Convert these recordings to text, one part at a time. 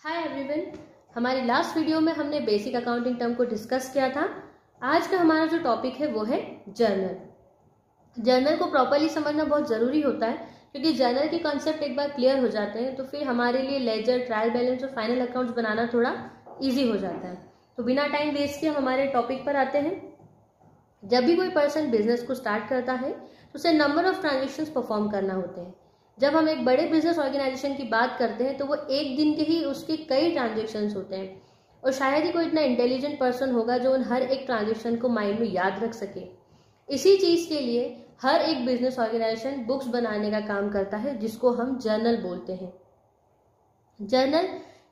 Hi everyone, हमारी last video में हमने बेसिक अकाउंटिंग टर्म को डिस्कस किया था। आज का हमारा जो टॉपिक है वो है जर्नल। जर्नल को प्रॉपर्ली समझना बहुत ज़रूरी होता है क्योंकि जर्नल के कॉन्सेप्ट एक बार क्लियर हो जाते हैं तो फिर हमारे लिए लेजर, ट्रायल बैलेंस और फाइनल अकाउंट्स बनाना थोड़ा ईजी हो जाता है। तो बिना टाइम वेस्ट किए हमारे टॉपिक पर आते हैं। जब भी कोई पर्सन बिजनेस को स्टार्ट करता है तो उसे नंबर ऑफ ट्रांजेक्शन्स परफॉर्म करना होते हैं। जब हम एक बड़े बिजनेस ऑर्गेनाइजेशन की बात करते हैं तो वो एक दिन के ही उसके कई ट्रांजेक्शन्स होते हैं और शायद ही कोई इतना इंटेलिजेंट पर्सन होगा जो उन हर एक ट्रांजेक्शन को माइंड में याद रख सके। इसी चीज के लिए हर एक बिजनेस ऑर्गेनाइजेशन बुक्स बनाने का काम करता है जिसको हम जर्नल बोलते हैं। Journal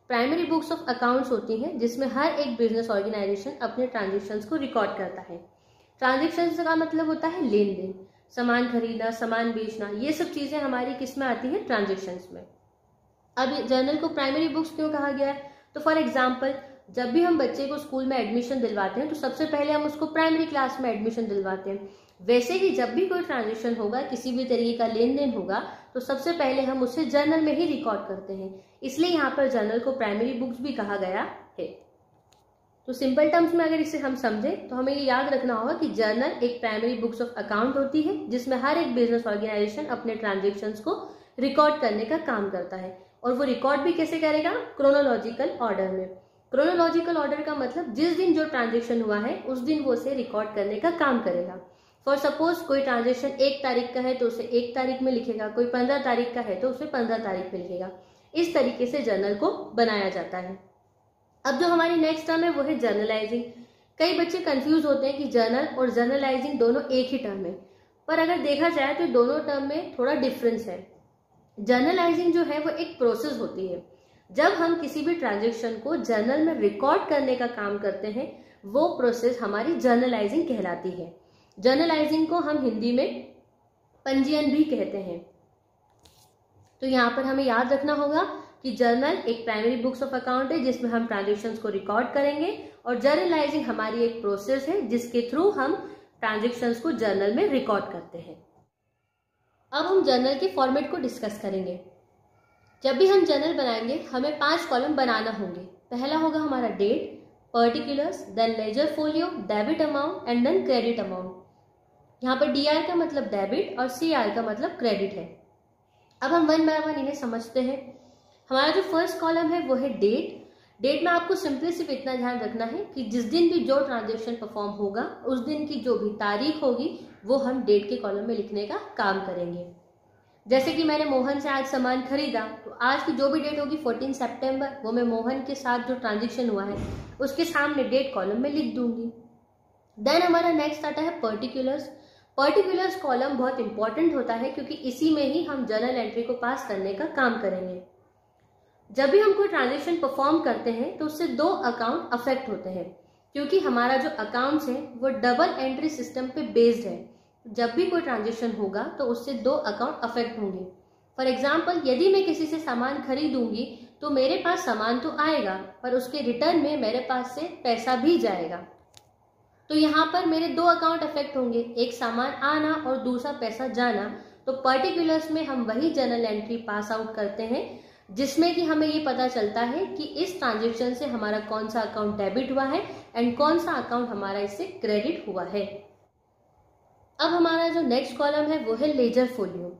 primary books of accounts होती हैं जिसमें हर एक बिजनेस ऑर्गेनाइजेशन अपने ट्रांजेक्शन्स को रिकॉर्ड करता है। ट्रांजेक्शन्स का मतलब होता है लेन देन, सामान खरीदना, सामान बेचना, ये सब चीजें हमारी किस में आती है? ट्रांजेक्शन्स में। अब जर्नल को प्राइमरी बुक्स क्यों कहा गया है? तो फॉर एग्जांपल जब भी हम बच्चे को स्कूल में एडमिशन दिलवाते हैं तो सबसे पहले हम उसको प्राइमरी क्लास में एडमिशन दिलवाते हैं। वैसे ही जब भी कोई ट्रांजेक्शन होगा, किसी भी तरीके का लेन देन होगा तो सबसे पहले हम उसे जर्नल में ही रिकॉर्ड करते हैं। इसलिए यहाँ पर जर्नल को प्राइमरी बुक्स भी कहा गया है। तो सिंपल टर्म्स में अगर इसे हम समझें तो हमें ये याद रखना होगा कि जर्नल एक प्राइमरी बुक्स ऑफ अकाउंट होती है जिसमें हर एक बिजनेस ऑर्गेनाइजेशन अपने ट्रांजेक्शन्स को रिकॉर्ड करने का काम करता है। और वो रिकॉर्ड भी कैसे करेगा? क्रोनोलॉजिकल ऑर्डर में। क्रोनोलॉजिकल ऑर्डर का मतलब जिस दिन जो ट्रांजेक्शन हुआ है उस दिन वो उसे रिकॉर्ड करने का काम करेगा। फॉर सपोज कोई ट्रांजेक्शन 1 तारीख का है तो उसे 1 तारीख में लिखेगा, कोई 15 तारीख का है तो उसे 15 तारीख में लिखेगा। इस तरीके से जर्नल को बनाया जाता है। अब जो हमारी नेक्स्ट टर्म है वो है जर्नलाइजिंग। कई बच्चे कंफ्यूज होते हैं कि जर्नल और जर्नलाइजिंग दोनों एक ही टर्म है, पर अगर देखा जाए तो दोनों टर्म में थोड़ा डिफरेंस है। जर्नलाइजिंग जो है वो एक प्रोसेस होती है। जब हम किसी भी ट्रांजेक्शन को जर्नल में रिकॉर्ड करने का काम करते हैं वो प्रोसेस हमारी जर्नलाइजिंग कहलाती है। जर्नलाइजिंग को हम हिंदी में पंजीयन भी कहते हैं। तो यहाँ पर हमें याद रखना होगा कि जर्नल एक प्राइमरी बुक्स ऑफ अकाउंट है जिसमें हम ट्रांजेक्शन्स को रिकॉर्ड करेंगे और जर्नलाइजिंग हमारी एक प्रोसेस है जिसके थ्रू हम ट्रांजेक्शन्स को जर्नल में रिकॉर्ड करते हैं। अब हम जर्नल के फॉर्मेट को डिस्कस करेंगे। जब भी हम जर्नल बनाएंगे हमें 5 कॉलम बनाना होंगे। पहला होगा हमारा date, particulars, then ledger folio, debit amount and then credit amount. यहाँ पर DI का मतलब डेबिट और CI का मतलब क्रेडिट है। अब हम वन बाय वन इन्हें समझते हैं। हमारा जो फर्स्ट कॉलम है वो है डेट। डेट में आपको सिंपली सिर्फ इतना ध्यान रखना है कि जिस दिन भी जो ट्रांजेक्शन परफॉर्म होगा उस दिन की जो भी तारीख होगी वो हम डेट के कॉलम में लिखने का काम करेंगे। जैसे कि मैंने मोहन से आज सामान खरीदा तो आज की जो भी डेट होगी 14 सितंबर, वो मैं मोहन के साथ जो ट्रांजेक्शन हुआ है उसके सामने डेट कॉलम में लिख दूंगी। देन हमारा नेक्स्ट आता है पर्टिकुलर्स। पर्टिकुलर्स कॉलम बहुत इंपॉर्टेंट होता है क्योंकि इसी में ही हम जर्नल एंट्री को पास करने का काम करेंगे। जब भी हम कोई ट्रांजेक्शन परफॉर्म करते हैं तो उससे 2 अकाउंट अफेक्ट होते हैं क्योंकि हमारा जो अकाउंट्स है वो डबल एंट्री सिस्टम पे बेस्ड है। जब भी कोई ट्रांजेक्शन होगा तो उससे 2 अकाउंट अफेक्ट होंगे। फॉर एग्जाम्पल यदि मैं किसी से सामान खरीदूंगी तो मेरे पास सामान तो आएगा पर उसके रिटर्न में मेरे पास से पैसा भी जाएगा। तो यहाँ पर मेरे 2 अकाउंट अफेक्ट होंगे, एक सामान आना और दूसरा पैसा जाना। तो पर्टिकुलर्स में हम वही जर्नल एंट्री पास आउट करते हैं जिसमें कि हमें ये पता चलता है कि इस ट्रांजेक्शन से हमारा कौन सा अकाउंट डेबिट हुआ है एंड कौन सा अकाउंट हमारा इससे क्रेडिट हुआ है। अब हमारा जो नेक्स्ट कॉलम है वो है लेजर फोलियो।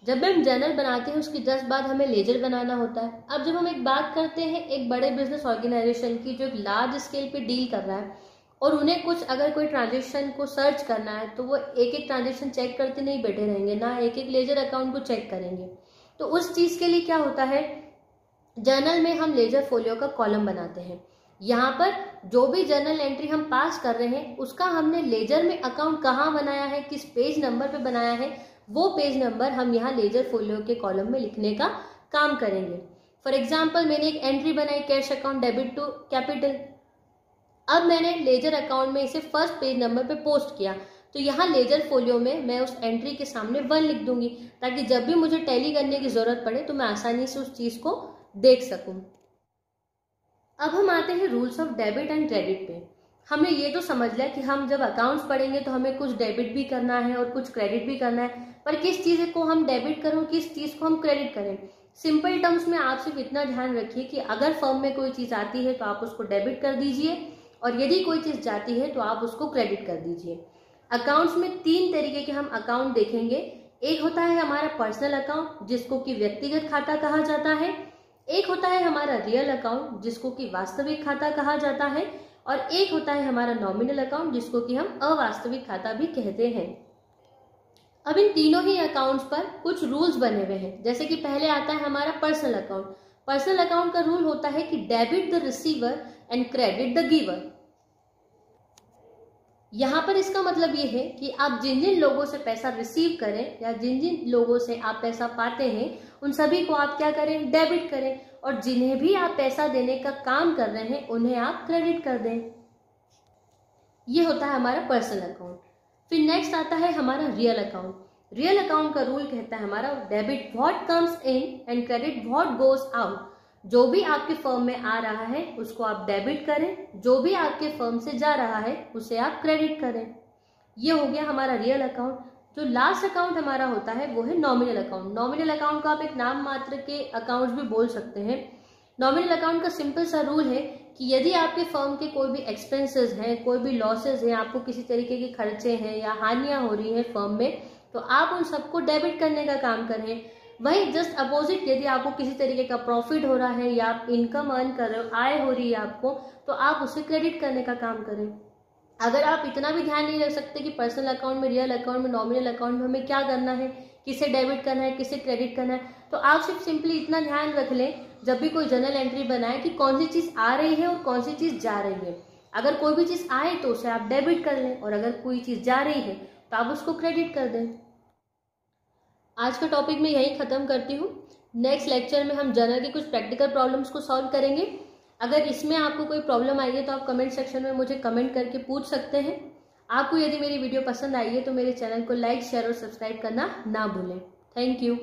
जब भी हम जर्नल बनाते हैं उसके जस्ट बाद हमें लेजर बनाना होता है। अब जब हम एक बात करते हैं एक बड़े बिजनेस ऑर्गेनाइजेशन की जो एक लार्ज स्केल पे डील कर रहा है और उन्हें कुछ अगर कोई ट्रांजेक्शन को सर्च करना है तो वो एक एक ट्रांजेक्शन चेक करते नहीं बैठे रहेंगे, ना एक एक लेजर अकाउंट को चेक करेंगे। तो उस चीज के लिए क्या होता है, जर्नल में हम लेजर फोलियो का कॉलम बनाते हैं। यहाँ पर जो भी जर्नल एंट्री हम पास कर रहे हैं उसका हमने लेजर में अकाउंट कहाँ बनाया है, किस पेज नंबर पे बनाया है, वो पेज नंबर हम यहाँ लेजर फोलियो के कॉलम में लिखने का काम करेंगे। फॉर एग्जाम्पल मैंने एक एंट्री बनाई cash account debit to capital. अब मैंने लेजर अकाउंट में इसे फर्स्ट पेज नंबर पे पोस्ट किया तो यहाँ लेजर फोलियो में मैं उस एंट्री के सामने 1 लिख दूंगी ताकि जब भी मुझे टैली करने की जरूरत पड़े तो मैं आसानी से उस चीज को देख सकूं। अब हम आते हैं rules of debit and credit पे। हमने ये तो समझ लिया कि हम जब अकाउंट्स पढ़ेंगे तो हमें कुछ डेबिट भी करना है और कुछ क्रेडिट भी करना है, पर किस चीज़ को हम डेबिट करें और किस चीज़ को हम क्रेडिट करें। सिंपल टर्म्स में आप सिर्फ इतना ध्यान रखिए कि अगर फर्म में कोई चीज़ आती है तो आप उसको डेबिट कर दीजिए, और यदि कोई चीज़ जाती है तो आप उसको क्रेडिट कर दीजिए। अकाउंट्स में 3 तरीके के हम अकाउंट देखेंगे। एक होता है हमारा पर्सनल अकाउंट, जिसको कि व्यक्तिगत खाता कहा जाता है। एक होता है हमारा रियल अकाउंट, जिसको कि वास्तविक खाता कहा जाता है। और एक होता है हमारा नॉमिनल अकाउंट, जिसको कि हम अवास्तविक खाता भी कहते हैं। अब इन तीनों ही अकाउंट्स पर कुछ रूल्स बने हुए हैं। जैसे कि पहले आता है हमारा पर्सनल अकाउंट। पर्सनल अकाउंट का रूल होता है कि debit the receiver and credit the giver. यहाँ पर इसका मतलब ये है कि आप जिन जिन लोगों से पैसा रिसीव करें या जिन जिन लोगों से आप पैसा पाते हैं, उन सभी को आप क्या करें, डेबिट करें, और जिन्हें भी आप पैसा देने का काम कर रहे हैं उन्हें आप क्रेडिट कर दें। ये होता है हमारा पर्सनल अकाउंट। फिर नेक्स्ट आता है हमारा रियल अकाउंट। रियल अकाउंट का रूल कहता है हमारा debit what comes in and credit what goes out. जो भी आपके फर्म में आ रहा है उसको आप डेबिट करें, जो भी आपके फर्म से जा रहा है उसे आप क्रेडिट करें। ये हो गया हमारा रियल अकाउंट। जो लास्ट अकाउंट हमारा होता है वो है नॉमिनल अकाउंट। नॉमिनल अकाउंट को आप एक नाम मात्र के अकाउंट्स भी बोल सकते हैं। नॉमिनल अकाउंट का सिंपल सा रूल है कि यदि आपके फर्म के कोई भी एक्सपेंसेस हैं, कोई भी लॉसेज हैं, आपको किसी तरीके के खर्चे हैं या हानियां हो रही हैं फर्म में, तो आप उन सबको डेबिट करने का काम करें। वहीं जस्ट अपोजिट, यदि आपको किसी तरीके का प्रॉफिट हो रहा है या आप इनकम अर्न कर रहे हो, आय हो रही है आपको, तो आप उसे क्रेडिट करने का काम करें। अगर आप इतना भी ध्यान नहीं रख सकते कि पर्सनल अकाउंट में, रियल अकाउंट में, नॉमिनल अकाउंट में हमें क्या करना है, किसे डेबिट करना है, किसे क्रेडिट करना है, तो आप सिर्फ सिंपली इतना ध्यान रख लें जब भी कोई जर्नल एंट्री बनाए कि कौन सी चीज़ आ रही है और कौन सी चीज़ जा रही है। अगर कोई भी चीज़ आए तो उसे आप डेबिट कर लें, और अगर कोई चीज़ जा रही है तो आप उसको क्रेडिट कर दें। आज का टॉपिक मैं यहीं ख़त्म करती हूँ। नेक्स्ट लेक्चर में हम जर्नल के कुछ प्रैक्टिकल प्रॉब्लम्स को सॉल्व करेंगे। अगर इसमें आपको कोई प्रॉब्लम आई है तो आप कमेंट सेक्शन में मुझे कमेंट करके पूछ सकते हैं। आपको यदि मेरी वीडियो पसंद आई है तो मेरे चैनल को लाइक, शेयर और सब्सक्राइब करना ना भूलें। Thank you.